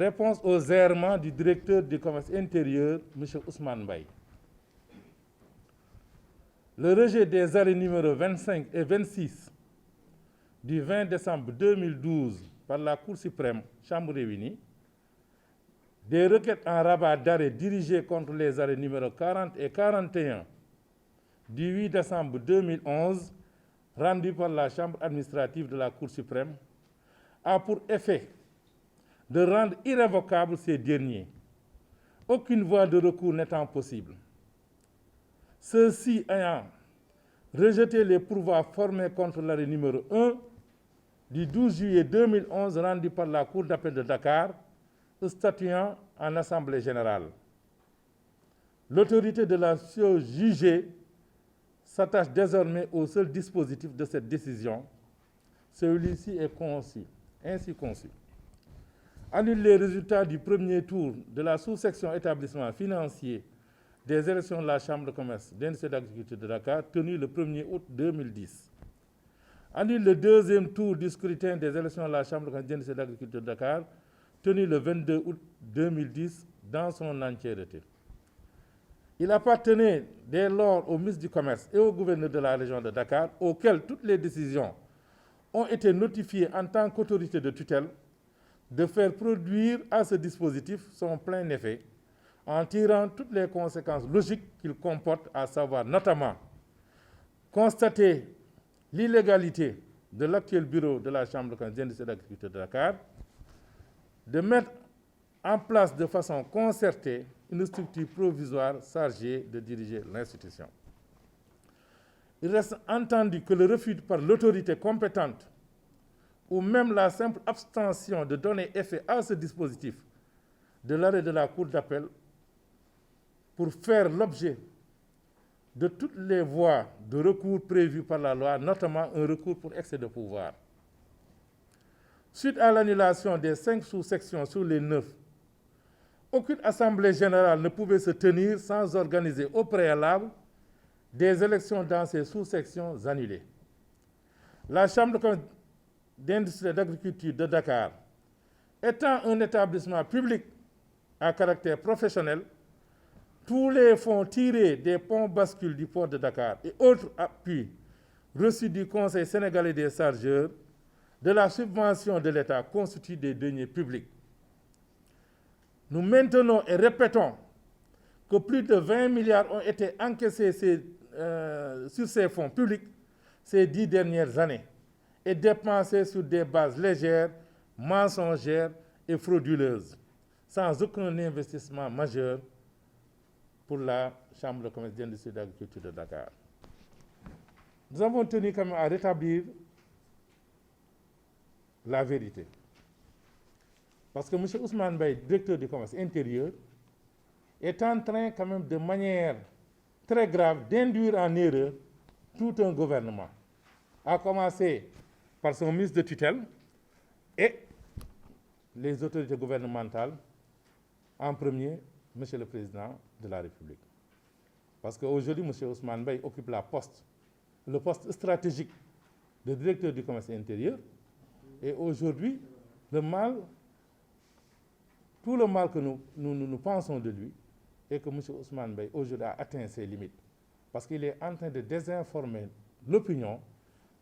Réponse aux errements du directeur du commerce intérieur, M. Ousmane Mbaye. Le rejet des arrêts numéro 25 et 26 du 20 décembre 2012 par la Cour suprême, Chambre réunie, des requêtes en rabat d'arrêt dirigées contre les arrêts numéro 40 et 41 du 8 décembre 2011, rendus par la Chambre administrative de la Cour suprême, a pour effet de rendre irrévocables ces derniers, aucune voie de recours n'étant possible. Ceux-ci ayant rejeté les pourvois formés contre l'arrêt numéro 1 du 12 juillet 2011 rendu par la Cour d'appel de Dakar, statuant en Assemblée générale. L'autorité de la chose jugée s'attache désormais au seul dispositif de cette décision. Celui-ci est ainsi conçu. Annule les résultats du premier tour de la sous-section établissement financier des élections de la Chambre de commerce, d'industrie et d'agriculture de Dakar, tenue le 1er août 2010. Annule le deuxième tour du scrutin des élections de la Chambre de commerce, d'industrie et d'agriculture de Dakar, tenue le 22 août 2010 dans son entièreté. Il appartenait dès lors au ministre du Commerce et au gouverneur de la région de Dakar, auxquels toutes les décisions ont été notifiées en tant qu'autorité de tutelle, de faire produire à ce dispositif son plein effet, en tirant toutes les conséquences logiques qu'il comporte, à savoir notamment constater l'illégalité de l'actuel bureau de la Chambre de commerce, d'industrie et d'agriculture de Dakar, de mettre en place de façon concertée une structure provisoire chargée de diriger l'institution. Il reste entendu que le refus par l'autorité compétente ou même la simple abstention de donner effet à ce dispositif de l'arrêt de la Cour d'appel pour faire l'objet de toutes les voies de recours prévues par la loi, notamment un recours pour excès de pouvoir. Suite à l'annulation des 5 sous-sections sur les 9, aucune assemblée générale ne pouvait se tenir sans organiser au préalable des élections dans ces sous-sections annulées. La Chambre d'industrie et d'agriculture de Dakar, étant un établissement public à caractère professionnel, tous les fonds tirés des ponts bascules du port de Dakar et autres appuis reçus du Conseil sénégalais des chargeurs, de la subvention de l'État constituent des deniers publics. Nous maintenons et répétons que plus de 20 milliards ont été encaissés sur ces fonds publics ces 10 dernières années et dépensés sur des bases légères, mensongères et frauduleuses, sans aucun investissement majeur pour la Chambre de commerce, d'industrie et d'agriculture de Dakar. Nous avons tenu quand même à rétablir la vérité. Parce que M. Ousmane Mbaye, directeur du commerce intérieur, est en train quand même de manière très grave d'induire en erreur tout un gouvernement, à commencer par son ministre de tutelle et les autorités gouvernementales, en premier, M. le Président de la République. Parce qu'aujourd'hui, M. Ousmane Mbaye occupe le poste stratégique de directeur du commerce intérieur, et aujourd'hui, tout le mal que nous pensons de lui est que M. Ousmane Mbaye aujourd'hui a atteint ses limites. Parce qu'il est en train de désinformer l'opinion.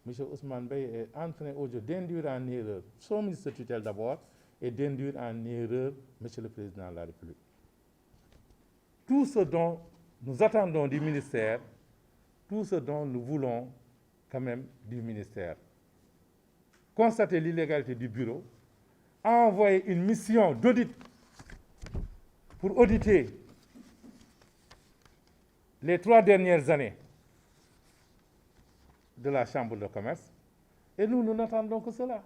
M. Ousmane Mbaye est en train aujourd'hui d'induire en erreur son ministre de tutelle d'abord et d'induire en erreur M. le Président de la République. Tout ce dont nous attendons du ministère, tout ce dont nous voulons quand même du ministère, constater l'illégalité du bureau, envoyer une mission d'audit pour auditer les 3 dernières années de la Chambre de commerce, et nous n'attendons que cela.